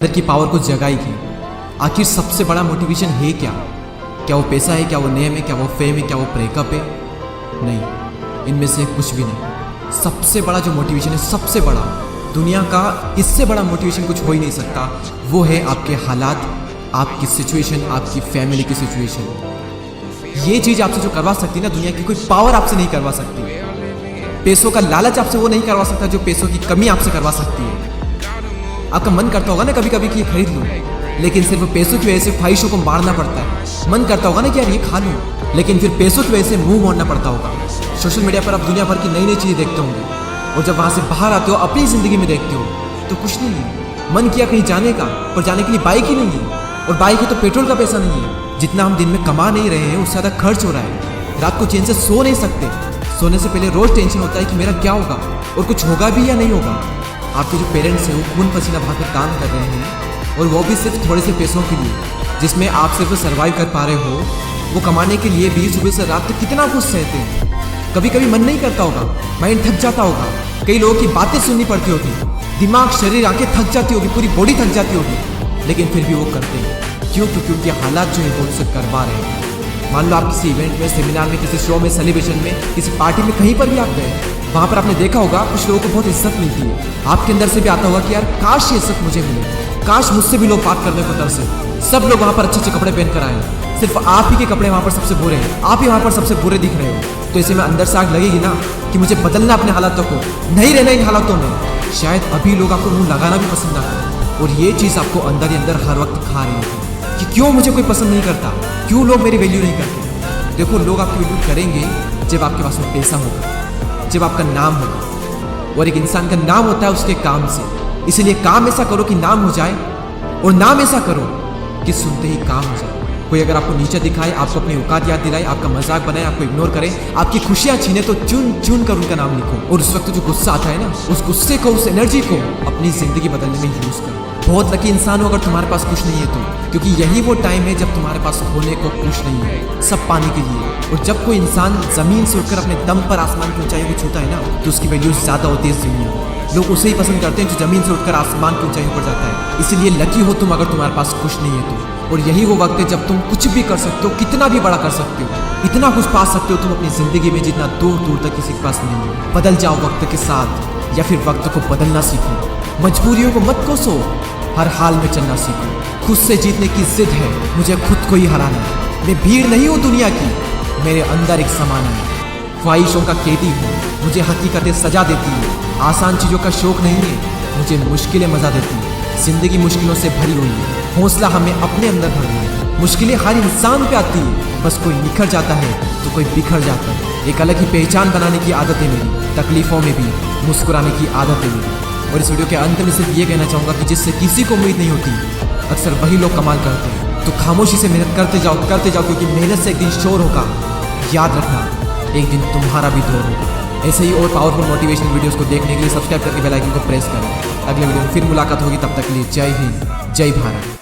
अंदर की पावर को जगाएगी। आखिर सबसे बड़ा मोटिवेशन है क्या? क्या वो पैसा है? क्या वो नेम है? क्या वो फेम है? क्या वो ब्रेकअप है? नहीं, इनमें से कुछ भी नहीं। सबसे बड़ा जो मोटिवेशन है, सबसे बड़ा, दुनिया का इससे बड़ा मोटिवेशन कुछ हो ही नहीं सकता। वो है आपके हालात, आपकी सिचुएशन, आपकी फैमिली की सिचुएशन। ये चीज़ आपसे जो करवा सकती है ना, दुनिया की कोई पावर आपसे नहीं करवा सकती। पैसों का लालच आपसे वो नहीं करवा सकता जो पैसों की कमी आपसे करवा सकती है। आपका मन करता होगा ना कभी कभी कि ये खरीद लूँ, लेकिन सिर्फ पैसों की वजह से ख्वाहिशों को मारना पड़ता है। मन करता होगा ना कि यार ये खा लूँ, लेकिन फिर पैसों की वजह से मुंह मोड़ना पड़ता होगा। सोशल मीडिया पर आप दुनिया भर की नई नई चीज़ें देखते होंगे, और जब वहाँ से बाहर आते हो, अपनी ज़िंदगी में देखते हो तो कुछ नहीं है। मन किया कहीं जाने का, पर जाने के लिए बाइक ही नहीं है, और बाइक है तो पेट्रोल का पैसा नहीं है। जितना हम दिन में कमा नहीं रहे हैं उससे ज़्यादा खर्च हो रहा है। रात को चैन से सो नहीं सकते। सोने से पहले रोज़ टेंशन होता है कि मेरा क्या होगा और कुछ होगा भी या नहीं होगा। आपके जो पेरेंट्स हैं वो खून पसीना बहाकर काम कर रहे हैं, और वो भी सिर्फ थोड़े से पैसों के लिए, जिसमें आप सिर्फ सर्वाइव कर पा रहे हो। वो कमाने के लिए भी सुबह से रात तक कितना कुछ सहते हैं। कभी कभी मन नहीं करता होगा, माइंड थक जाता होगा, कई लोगों की बातें सुननी पड़ती होगी, दिमाग, शरीर, आंखें थक जाती होगी, पूरी बॉडी थक जाती होगी, लेकिन फिर भी वो करते हैं। क्यों? क्योंकि उनके हालात जो है वो उनसे करवा रहे हैं। मान लो आप किसी इवेंट में, सेमिनार में, किसी शो में, सेलिब्रेशन में, किसी पार्टी में, कहीं पर भी आप गए, वहाँ पर आपने देखा होगा कुछ लोगों को बहुत इज्जत मिलती है। आपके अंदर से भी आता होगा कि यार काश ये इज्जत मुझे मिले, काश मुझसे भी लोग बात करने को तरसे। सब लोग वहाँ पर अच्छे अच्छे कपड़े पहन कर आए, सिर्फ आप ही के कपड़े वहाँ पर सबसे बुरे हैं, आप ही वहाँ पर सबसे बुरे दिख रहे हो। तो ऐसे में अंदर से आग लगेगी ना कि मुझे बदलना अपने हालातों को, नहीं रहना इन हालातों में। शायद अभी लोग आपको मुँह लगाना भी पसंद ना करें, और ये चीज़ आपको अंदर ही अंदर हर वक्त खा रही है कि क्यों मुझे कोई पसंद नहीं करता, क्यों लोग मेरी वैल्यू नहीं करते। देखो, लोग आपकी वैल्यू करेंगे जब आपके पास में पैसा होगा, जब आपका नाम होगा, और एक इंसान का नाम होता है उसके काम से। इसलिए काम ऐसा करो कि नाम हो जाए, और नाम ऐसा करो कि सुनते ही काम हो जाए। कोई अगर आपको नीचे दिखाए, आपको अपनी औकात याद दिलाए, आपका मजाक बनाए, आपको इग्नोर करे, आपकी खुशियां छीने, तो चुन चुन कर उनका नाम लिखो। और उस वक्त जो गुस्सा आता है ना, उस गुस्से को, उस एनर्जी को अपनी जिंदगी बदलने में यूज करो। बहुत लकी इंसान हो अगर तुम्हारे पास कुछ नहीं है तो, क्योंकि यही वो टाइम है जब तुम्हारे पास खोने को कुछ नहीं है, सब पाने के लिए। और जब कोई इंसान जमीन से उठकर अपने दम पर आसमान की ऊंचाई को छूता है ना, तो उसकी वैल्यू ज़्यादा होती है इस दुनिया में। लोग उसे ही पसंद करते हैं जो जमीन से उठकर आसमान की ऊंचाई पर जाता है। इसीलिए लकी हो तुम अगर तुम्हारे पास कुछ नहीं है तो। और यही वो वक्त है जब तुम कुछ भी कर सकते हो, कितना भी बड़ा कर सकते हो, इतना कुछ पा सकते हो तुम अपनी जिंदगी में जितना दूर दूर तक किसी के पास नहीं है। बदल जाओ वक्त के साथ, या फिर वक्त को बदलना सीखो। मजबूरियों को मत कोसो, हर हाल में चलना सीखो। खुद से जीतने की जिद है, मुझे खुद को ही हराना है। मैं भीड़ नहीं हूँ दुनिया की, मेरे अंदर एक समाना है। ख्वाहिशों का कैदी हूँ, मुझे हकीकतें सजा देती है। आसान चीज़ों का शौक नहीं है, मुझे मुश्किलें मजा देती है। जिंदगी मुश्किलों से भरी हुई है, हौसला हमें अपने अंदर भरना है। मुश्किलें हर इंसान पे आती है, बस कोई निखर जाता है तो कोई बिखर जाता है। एक अलग ही पहचान बनाने की आदत है मेरी, तकलीफों में भी मुस्कुराने की आदत है मेरी। और इस वीडियो के अंत में सिर्फ ये कहना चाहूँगा कि जिससे किसी को उम्मीद नहीं होती, अक्सर वही लोग कमाल करते हैं। तो खामोशी से मेहनत करते जाओ, क्योंकि मेहनत से एक दिन शोर होगा। याद रखना, एक दिन तुम्हारा भी दौर होगा। ऐसे ही और पावरफुल मोटिवेशनल वीडियोस को देखने के लिए सब्सक्राइब करके बेल आइकन को प्रेस करें। अगले वीडियो में फिर मुलाकात होगी, तब तक के लिए जय हिंद, जय भारत।